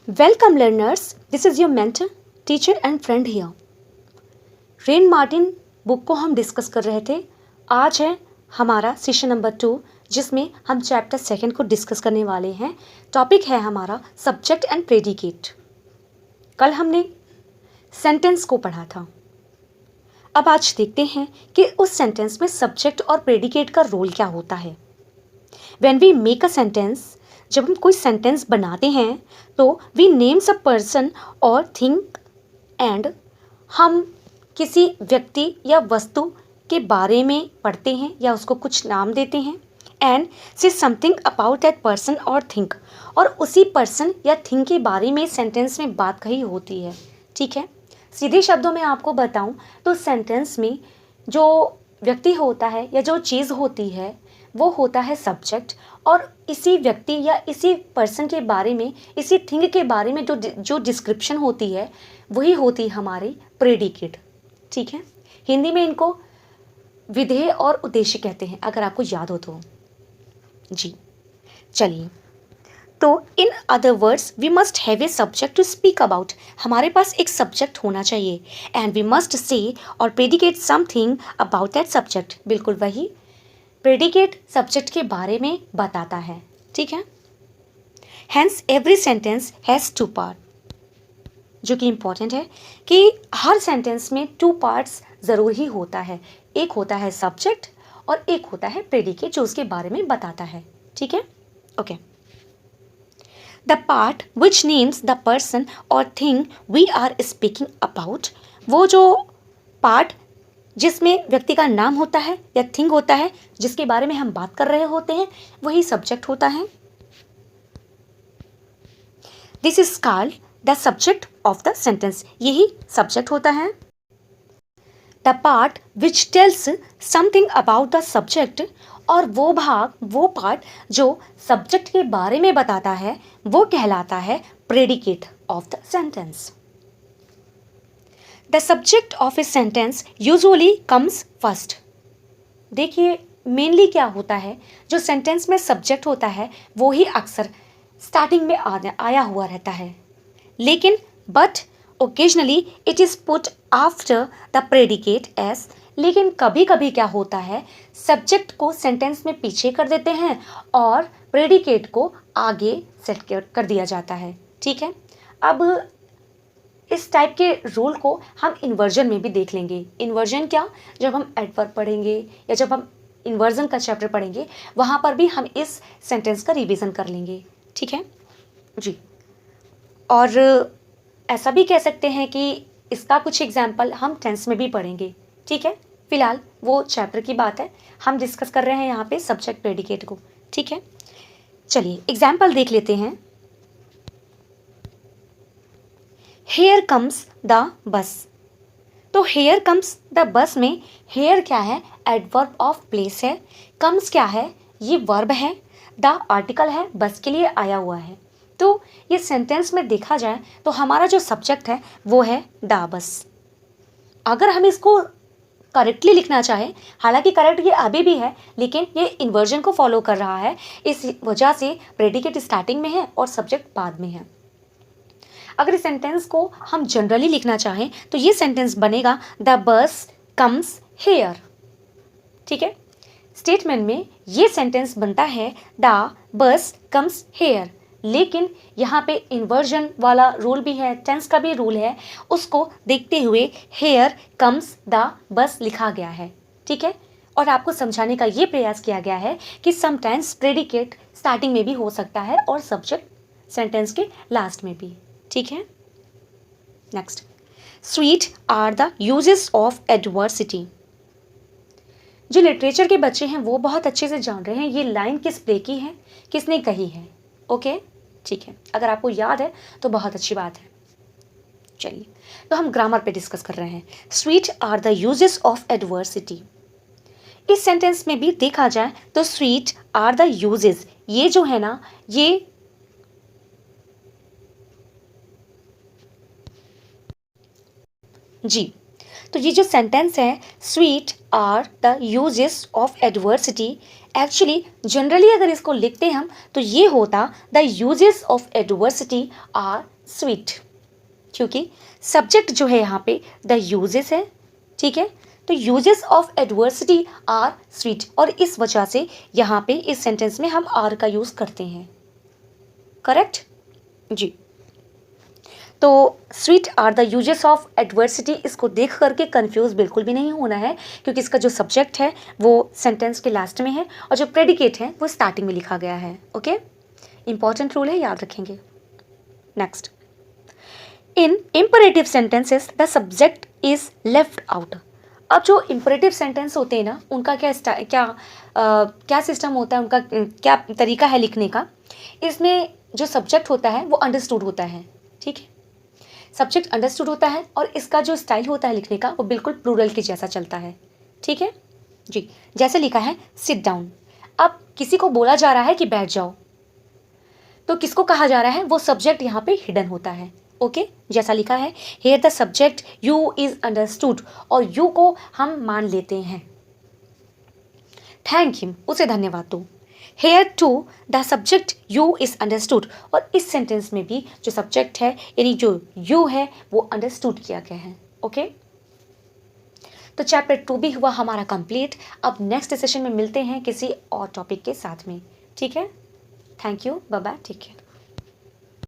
Welcome learners, this is your mentor, teacher and friend here. Rain Martin book को हम discuss कर रहे थे. आज है हमारा सेशन नंबर 2 जिसमें हम चैप्टर 2 को डिस्कस करने वाले हैं. टॉपिक है हमारा सब्जेक्ट एंड प्रेडिकेट. कल हमने सेंटेंस को पढ़ा था. अब आज देखते हैं कि उस सेंटेंस में सब्जेक्ट और प्रेडिकेट का रोल क्या होता है. When we make a sentence, जब हम कोई सेंटेंस बनाते हैं तो वी नेम्स अ पर्सन और थिंग एंड हम किसी व्यक्ति या वस्तु के बारे में पढ़ते हैं या उसको कुछ नाम देते हैं एंड से समथिंग अबाउट दैट पर्सन और थिंग, और उसी पर्सन या थिंग के बारे में सेंटेंस में बात कही होती है. ठीक है, सीधे शब्दों में आपको बताऊं तो सेंटेंस में जो व्यक्ति होता है या जो चीज़ होती है वो होता है सब्जेक्ट, और इसी व्यक्ति या इसी पर्सन के बारे में, इसी थिंग के बारे में जो डिस्क्रिप्शन होती है वही होती है हमारी प्रेडिकेट. ठीक है, हिंदी में इनको विधेय और उद्देश्य कहते हैं, अगर आपको याद हो तो. जी चलिए, तो in other words we must have a subject to speak about. हमारे पास एक सब्जेक्ट होना चाहिए एंड वी मस्ट से और predicate something about that subject. बिल्कुल वही प्रेडिकेट सब्जेक्ट के बारे में बताता है. ठीक है, hence every sentence has 2 part, जो कि इम्पॉर्टेंट है कि हर सेंटेंस में 2 पार्ट्स ज़रूर ही होता है. एक होता है सब्जेक्ट और एक होता है प्रेडिकेट जो उसके बारे में बताता है. ठीक है, okay. The part which names the person और thing we are speaking about, वो जो पार्ट जिसमें व्यक्ति का नाम होता है या थिंग होता है जिसके बारे में हम बात कर रहे होते हैं वही सब्जेक्ट होता है. This is called the subject of the sentence. यही सब्जेक्ट होता है. The part which tells something about the subject, और वो भाग, वो पार्ट जो सब्जेक्ट के बारे में बताता है वो कहलाता है predicate of the sentence. The subject of a sentence usually comes first. देखिए मेनली क्या होता है, जो सेंटेंस में सब्जेक्ट होता है वो ही अक्सर स्टार्टिंग में आया हुआ रहता है, लेकिन but occasionally it is put after the predicate S. लेकिन कभी कभी क्या होता है, सब्जेक्ट को सेंटेंस में पीछे कर देते हैं और प्रेडिकेट को आगे सेट कर दिया जाता है. ठीक है, अब इस टाइप के रूल को हम इन्वर्जन में भी देख लेंगे. इन्वर्जन क्या, जब हम एडवर्ब पढ़ेंगे या जब हम इन्वर्जन का चैप्टर पढ़ेंगे वहाँ पर भी हम इस सेंटेंस का रिवीजन कर लेंगे. ठीक है जी, और ऐसा भी कह सकते हैं कि इसका कुछ एग्जाम्पल हम टेंस में भी पढ़ेंगे. ठीक है, फिलहाल वो चैप्टर की बात है, हम डिस्कस कर रहे हैं यहाँ पे सब्जेक्ट प्रेडिकेट को. ठीक है, चलिए एग्जाम्पल देख लेते हैं. Here comes the bus. तो हेयर कम्स द बस में हेयर क्या है, एडवर्ब ऑफ प्लेस है. कम्स क्या है, ये वर्ब है. द आर्टिकल है, बस के लिए आया हुआ है. तो ये सेंटेंस में देखा जाए तो हमारा जो सब्जेक्ट है वो है द बस. अगर हम इसको करेक्टली लिखना चाहें, हालांकि करेक्ट ये अभी भी है लेकिन ये इन्वर्जन को फॉलो कर रहा है, इस वजह से प्रेडिकेट स्टार्टिंग में है और सब्जेक्ट बाद में है. अगर इस सेंटेंस को हम जनरली लिखना चाहें तो ये सेंटेंस बनेगा द बस कम्स हेयर. ठीक है, स्टेटमेंट में ये सेंटेंस बनता है द बस कम्स हेयर, लेकिन यहाँ पे इन्वर्जन वाला रूल भी है, टेंस का भी रूल है, उसको देखते हुए हेयर कम्स द बस लिखा गया है. ठीक है, और आपको समझाने का ये प्रयास किया गया है कि समटाइम्स प्रेडिकेट स्टार्टिंग में भी हो सकता है और सब्जेक्ट सेंटेंस के लास्ट में भी. ठीक है, next. Sweet are the uses of adversity. जो लिटरेचर के बच्चे हैं वो बहुत अच्छे से जान रहे हैं ये लाइन किस प्ले की है, किसने कही है. ओके, ठीक है, अगर आपको याद है तो बहुत अच्छी बात है. चलिए, तो हम ग्रामर पे डिस्कस कर रहे हैं. Sweet are the uses of adversity. इस सेंटेंस में भी देखा जाए तो स्वीट आर द यूजेस, ये जो है ना, ये जी, तो ये जो सेंटेंस है sweet are the uses of adversity, actually generally अगर इसको लिखते हम तो ये होता the uses of adversity are sweet, क्योंकि सब्जेक्ट जो है यहाँ पे द यूजेस है, ठीक है। तो uses of adversity are sweet, और इस वजह से यहाँ पे इस सेंटेंस में हम आर का यूज करते हैं, करेक्ट जी। तो sweet are the uses of adversity, इसको देख करके कंफ्यूज बिल्कुल भी नहीं होना है, क्योंकि इसका जो सब्जेक्ट है वो सेंटेंस के लास्ट में है और जो प्रेडिकेट है वो स्टार्टिंग में लिखा गया है। ओके, इंपॉर्टेंट रूल है, याद रखेंगे। Next, in imperative sentences the subject is left out. अब जो इम्परेटिव सेंटेंस होते हैं ना, उनका क्या सिस्टम होता है, उनका क्या तरीका है लिखने का। इसमें जो सब्जेक्ट होता है वो अंडरस्टूड होता है, ठीक है। सब्जेक्ट अंडरस्टूड होता है और इसका जो स्टाइल होता है लिखने का वो बिल्कुल प्लूरल के जैसा चलता है, ठीक है जी। जैसे लिखा है सिट डाउन, अब किसी को बोला जा रहा है कि बैठ जाओ, तो किसको कहा जा रहा है, वो सब्जेक्ट यहाँ पे हिडन होता है। ओके, जैसा लिखा है here the subject you is understood, और यू को हम मान लेते हैं। थैंक हिम, उसे धन्यवाद दो। Here to the subject you is understood, और इस सेंटेंस में भी जो सब्जेक्ट है यानी जो यू है वो अंडरस्टूड किया गया है। ओके, तो चैप्टर 2 भी हुआ हमारा कंप्लीट। अब नेक्स्ट सेशन में मिलते हैं किसी और टॉपिक के साथ में, ठीक है। Thank you, bye bye, take care.